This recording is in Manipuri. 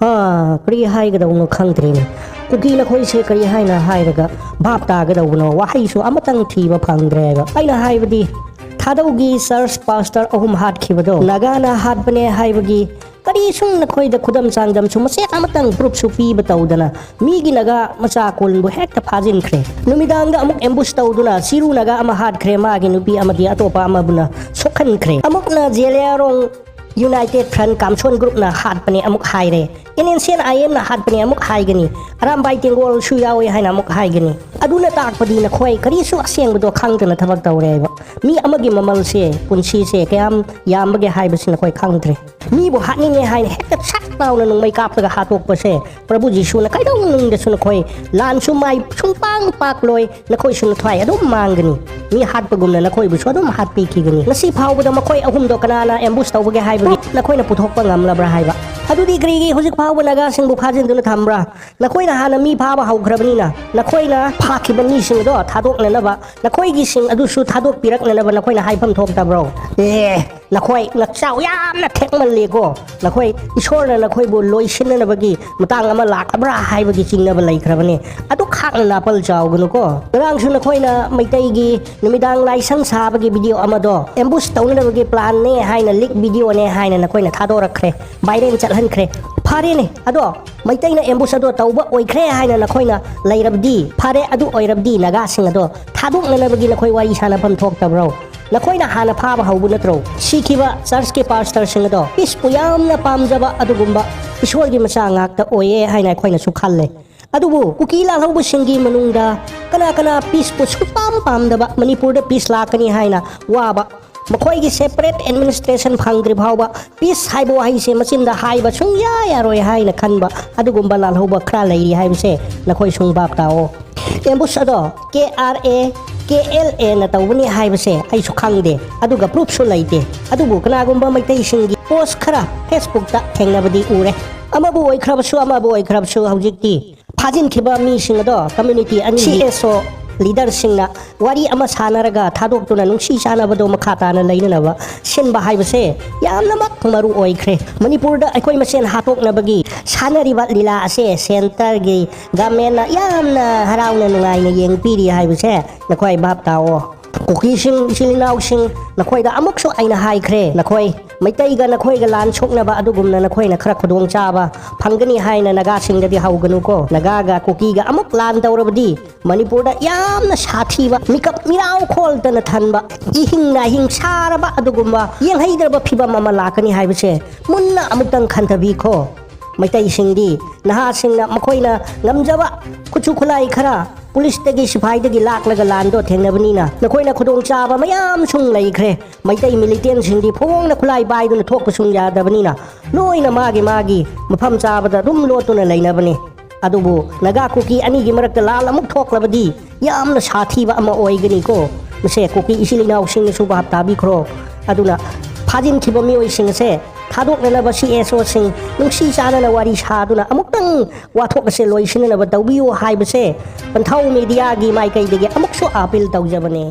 kari hai ga daw no khangtri ni kuki na khoi se kari hai na hai ga bap ta ga daw no wa hai su amatang thi ba phangdre ga aina hai badi thadaugi search pastor ahum hat khibado naga na hat bane hai bagi kari sung na khoi da khudam changdam su mase amatang proof su pi batawdana mi gi naga macha koln bu hek ta phajin khre numidang da amuk ambush tawduna siru naga ama hat khre ma gi nupi amagi atopa ama buna sokhan khre amuk na jelerong United Front Kamson Group na hat pane amuk hai re Indonesian IM na hat pane amuk hai gani aram bai tengol su yawi hai na amuk hai gani aduna tak padi na khoi kari su aseng do khangtana thabak tawre ba mi amagi mamal se punsi se kayam yam bage hai basin khoi khangtre mi bo hat ni hai hekta sak taw na nung mai kap ga hatok pa se Prabhu Jisu na kai dong nung de su na khoi lan su mai sung pang pak loi na khoi su na thai adum mang gani mi hat pagum na khoi bu su adum hat pi ki gani nasi phau ba da ma khoi ahum do kana na ambush taw bage hai na khoi na puthok pa ngam la bra hai ba adu di grigi hojik phau ba naga sing bu phajin du na thambra na khoi na hana mi pha ba hau khrabani na khoi na pha ki ban ni sing do thadok na ba na khoi gi sing adu su thadok pirak na ba na khoi na hai pham thok ta bro na khoi na chau yam na thek man le go na khoi ishor na khoi bu loi sin na ba gi matang ama lak bra hai ba gi ching na ba lai khrabani adu khak na pal chau gu no ko rang su na khoi na mai tai gi numidang lai sang sa ba gi video ama do ambush taw na ba gi plan ne hai na leak video ne hai na khoi na thado rakre Biden chal han khre phare ne ado mai tai na ambush ado tawba oi khre hai na khoi na lai rabdi phare adu oi rabdi naga sing ado thadok na ba gi na khoi wai sana pham thok ta bro na khoi na hana pha ba haubu natro sikhiba church ke pastor sing ado is puyam na pamjaba adu gumba ishwar gi macha ngak ta oye hai na khoi na su khalle adubu kukila haubu singi manungda kana peace po su pam da ba Manipur da peace la kani hai na wa ba makhoi gi separate administration phangri bhawba peace haibo hai se machin da hai ba chung ya roi hai na khan ba adu gumba lal hoba khra lai hai se na khoi sung bap ta o ambush ado KRA KLA na tawni hai ba se ai su khang de adu ga proof su lai de adu bu kana gumba mai tai singi post khara Facebook ta thengna badi ure ama bu oi khra su ama bu oi khra su haujik ti phajin khiba mi sing ado community ani CSO leader singna wari ama sanaraga thadok tuna nungsi sana bado makhata na laina na ba sin ba hai ba se yamna mak maru oi khre Manipur da akoi masen hatok na bagi sanari ba lila ase center gi gamen na yamna haraw na nungai na yeng piri hai ba se na khoi bap tawo Kuki sing silinaw sing na khoi da amok so ai na hai khre na khoi mai tai ga na khoi ga lan chok na ba adugum na khoi na khra khodong cha ba phangani hai na naga sing da di hau ganu ko naga ga kuki ga amok lan tawrabdi Manipur da yam na sathi ba mikap mirau khol ta na than ba ihing na hing sara ba adugum ba yeng haidar ba phiba mama lakani hai ba se munna amuk tang khantabi kho mai tai sing di naha sing na makhoi na ngamjaba kuchu khulai khara police तगी सिपाही तगी लाक लगा लांदो थेंगनबनी ना नखोई ना खुदोंग चाबा मयाम सुंग लैख्रे मैतै मिलिटेंट सिंदी फोंग ना खुलाई बाइदु ना थोक सुंग यादबनी ना लोई ना मागी मफम चाबदा दुम लोतुना लैनबनी अदुबु नगा कुकी अनि गी मरक लाल अमुक थोकलबदी याम ना साथीबा अमा ओइगनी को मसे कुकी इसिलिनाव सिंग सुबा हप्ताबी खरो अदुना फाजिन खिबो मिओइ सिंग से thadok na ba si eso sing nung si sana na wari saduna amuk tang wathok se loisin na ba tawbiyo hai ba se Panthou Media gi mai kai dege amuk so apil tawjabane